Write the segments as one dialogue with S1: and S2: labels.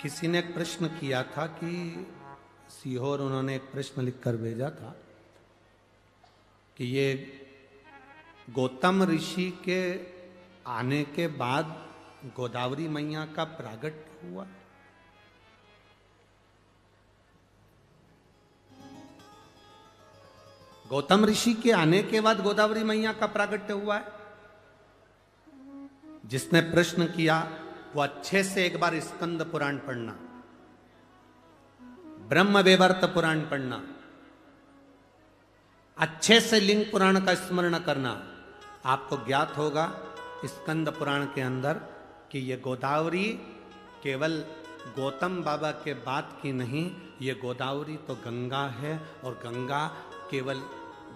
S1: किसी ने एक प्रश्न किया था कि सीहोर उन्होंने एक प्रश्न लिखकर भेजा था कि ये गौतम ऋषि के आने के बाद गोदावरी मैया का प्रागट्य हुआ। गौतम ऋषि के आने के बाद गोदावरी मैया का प्रागट्य हुआ है। जिसने प्रश्न किया वो अच्छे से एक बार स्कंद पुराण पढ़ना, ब्रह्म वैवर्त पुराण पढ़ना, अच्छे से लिंग पुराण का स्मरण करना। आपको ज्ञात होगा स्कंद पुराण के अंदर कि ये गोदावरी केवल गौतम बाबा के बाद की नहीं, ये गोदावरी तो गंगा है और गंगा केवल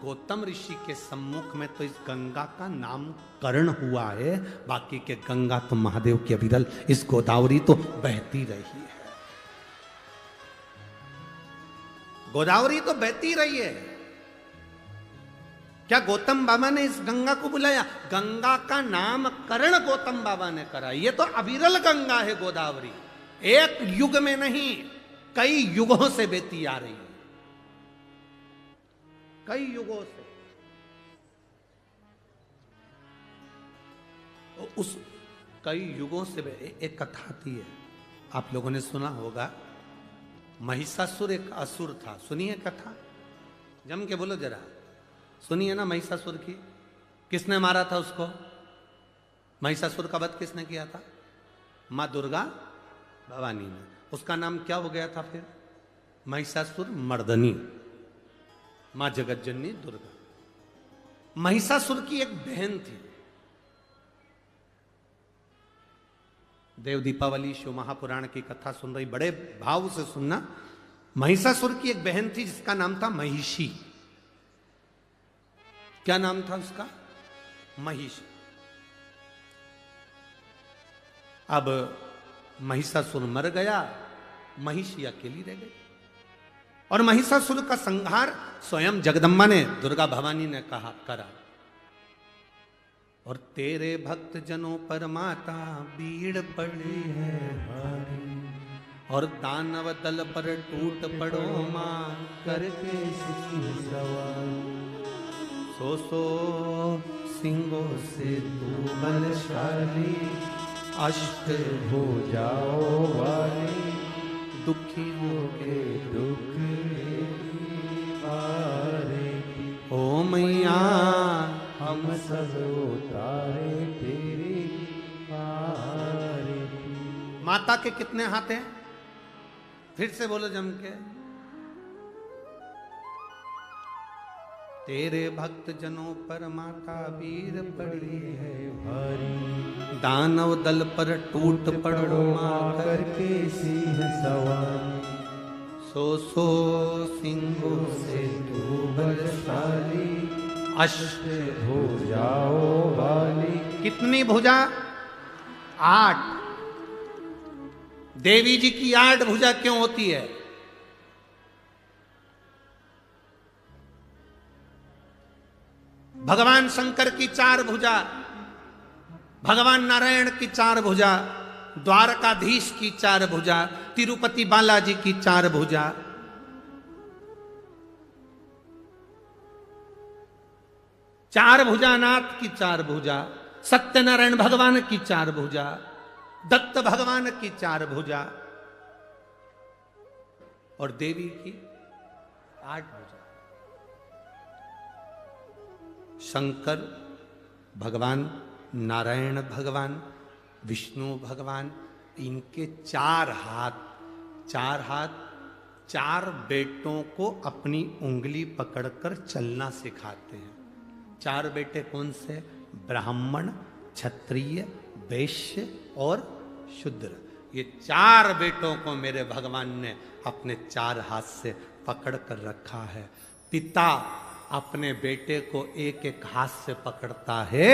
S1: गौतम ऋषि के सम्मुख में तो इस गंगा का नामकरण हुआ है, बाकी के गंगा तो महादेव की अविरल इस गोदावरी तो बहती रही है। गोदावरी तो बहती रही है। क्या गौतम बाबा ने इस गंगा को बुलाया? गंगा का नामकरण गौतम बाबा ने करा। ये तो अविरल गंगा है गोदावरी, एक युग में नहीं कई युगों से बहती आ रही है, कई युगों से। तो उस कई युगों से एक कथा आती है, आप लोगों ने सुना होगा। महिषासुर एक असुर था, सुनिए कथा, जम के बोलो जरा, सुनिए ना। महिषासुर की किसने मारा था उसको? महिषासुर का वध किसने किया था? मां दुर्गा भवानी ने। उसका नाम क्या हो गया था फिर? महिषासुर मर्दनी, मां जगतजननी दुर्गा। महिषासुर की एक बहन थी। देव दीपावली शिव महापुराण की कथा सुन रही, बड़े भाव से सुनना। महिषासुर की एक बहन थी जिसका नाम था महिषी। क्या नाम था उसका? महिषी। अब महिषासुर मर गया, महिषी अकेली रह गई। और महिषासुर का संहार स्वयं जगदम्बा ने, दुर्गा भवानी ने कहा करा। और तेरे भक्त जनों पर माता भीड़ पड़ी है भारी, और दानव दल पर टूट पड़ो मां करके सिंह सवार। सो सिंहों से तू बलशाली, अष्ट भुजाओं वाली, दुखियों के दुख ओ मैया हम सब उतारे तेरी आरती। माता के कितने हाथ हैं? फिर से बोलो जम के। तेरे भक्त जनों पर माता वीर पड़ी है भारी, दानव दल पर टूट पड़ो मां करके सिंह सवार। सो सिंहों से तू बलशाली, अष्ट भुजाओं वाली। कितनी भुजा? 8। देवी जी की 8 भुजा क्यों होती है? भगवान शंकर की 4 भुजा, भगवान नारायण की 4 भुजा, द्वारकाधीश की 4 भुजा, तिरुपति बालाजी की 4 भुजा। चार भुजानाथ की 4 भुजा, सत्यनारायण भगवान की 4 भुजा, दत्त भगवान की 4 भुजा, और देवी की 8 भुजा। शंकर भगवान, नारायण भगवान, विष्णु भगवान, इनके 4 हाथ, 4 बेटों को अपनी उंगली पकड़कर चलना सिखाते हैं। 4 बेटे कौन से? ब्राह्मण, क्षत्रिय, वैश्य और शूद्र। ये 4 बेटों को मेरे भगवान ने अपने 4 हाथ से पकड़ कर रखा है। पिता अपने बेटे को एक एक हाथ से पकड़ता है,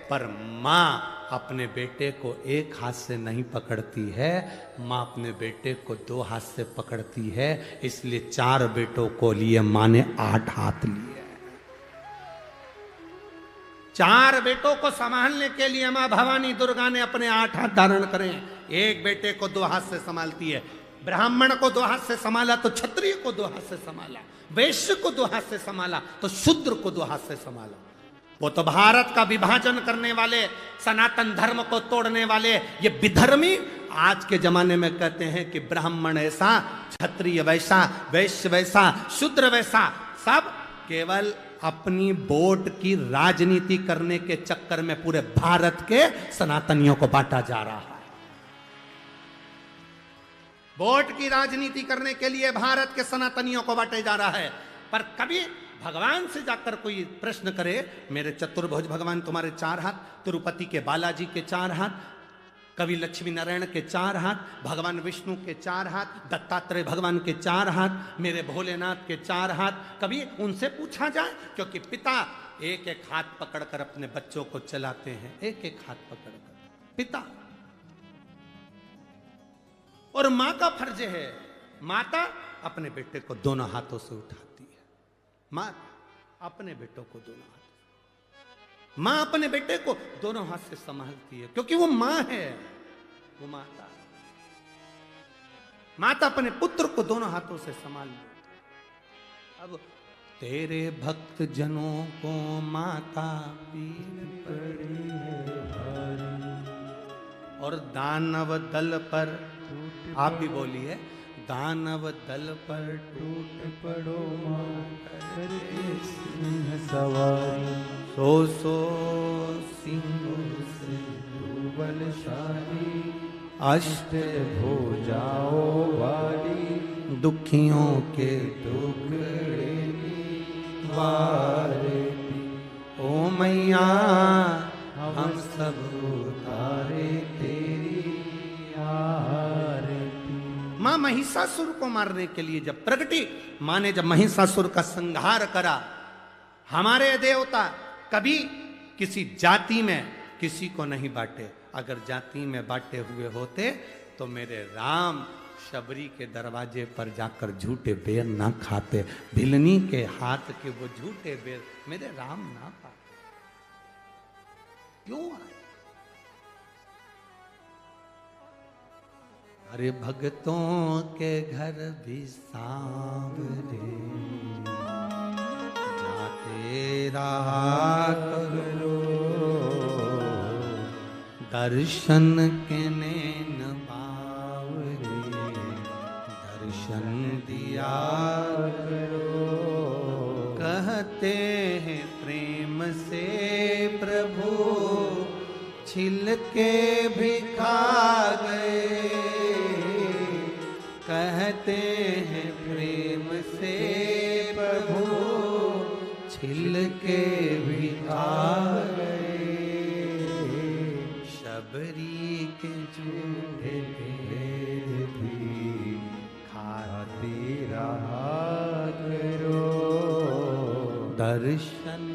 S1: पर मां अपने बेटे को एक हाथ से नहीं पकड़ती है, मां अपने बेटे को 2 हाथ से पकड़ती है। इसलिए 4 बेटों को लिए मां ने 8 हाथ लिए। 4 बेटों को संभालने के लिए मां भवानी दुर्गा ने अपने 8 हाथ धारण करे। एक बेटे को दो हाथ से संभालती है। ब्राह्मण को दो हाथ से संभाला तो क्षत्रिय को दो हाथ से संभाला, वैश्य को दो हाथ से संभाला तो शूद्र को दो हाथ से संभाला। वो तो भारत का विभाजन करने वाले, सनातन धर्म को तोड़ने वाले ये विधर्मी आज के जमाने में कहते हैं कि ब्राह्मण ऐसा, क्षत्रिय वैसा, वैश्य वैसा, शूद्र वैसा, सब केवल अपनी वोट की राजनीति करने के चक्कर में पूरे भारत के सनातनियों को बांटा जा रहा है। वोट की राजनीति करने के लिए भारत के सनातनियों को बांटे जा रहा है। पर कभी भगवान से जाकर कोई प्रश्न करे, मेरे चतुर्भुज भगवान तुम्हारे 4 हाथ, तिरुपति के बालाजी के 4 हाथ, कवि लक्ष्मी नारायण के 4 हाथ, भगवान विष्णु के 4 हाथ, दत्तात्रेय भगवान के 4 हाथ, मेरे भोलेनाथ के 4 हाथ, कभी उनसे पूछा जाए? क्योंकि पिता एक एक हाथ पकड़कर अपने बच्चों को चलाते हैं, एक एक हाथ पकड़कर पिता। और मां का फर्ज है, माता अपने बेटे को दोनों हाथों से उठाती है। मां अपने बेटों को दोनों हाथ, मां अपने बेटे को दोनों हाथ से संभालती है, क्योंकि वो मां है, वो माता। माता अपने पुत्र को दोनों हाथों से संभाल ले। अब तेरे भक्त जनों को माता पीर पड़ी है भारी, और दानव दल पर, आप भी बोलिए, दानव दल पर टूट पड़ो मां करे सिंह सवारी, सो सिंह से तू बलशाली, अष्ट भुजाओं वाली, दुखियों के टुकड़े वारे, ओ मैया हम सब उतारे तेरी आरती। मां महिषासुर को मारने के लिए जब प्रगटी, मां ने जब महिषासुर का संहार करा, हमारे देवता कभी किसी जाति में किसी को नहीं बांटे। अगर जाति में बांटे हुए होते तो मेरे राम शबरी के दरवाजे पर जाकर झूठे बेर ना खाते, भिलनी के हाथ के वो झूठे बेर मेरे राम ना पाते। क्यों आए? अरे भक्तों के घर भी सांवरे, जाते रहा करो, दर्शन के नैन बावरे, दर्शन दिया करो। कहते हैं प्रेम से प्रभु छिल के भी खा गए, कहते हैं प्रेम से प्रभु छिल के भी खा गए, शबरी के झूठे बेर भी खाते रहा करो, दर्शन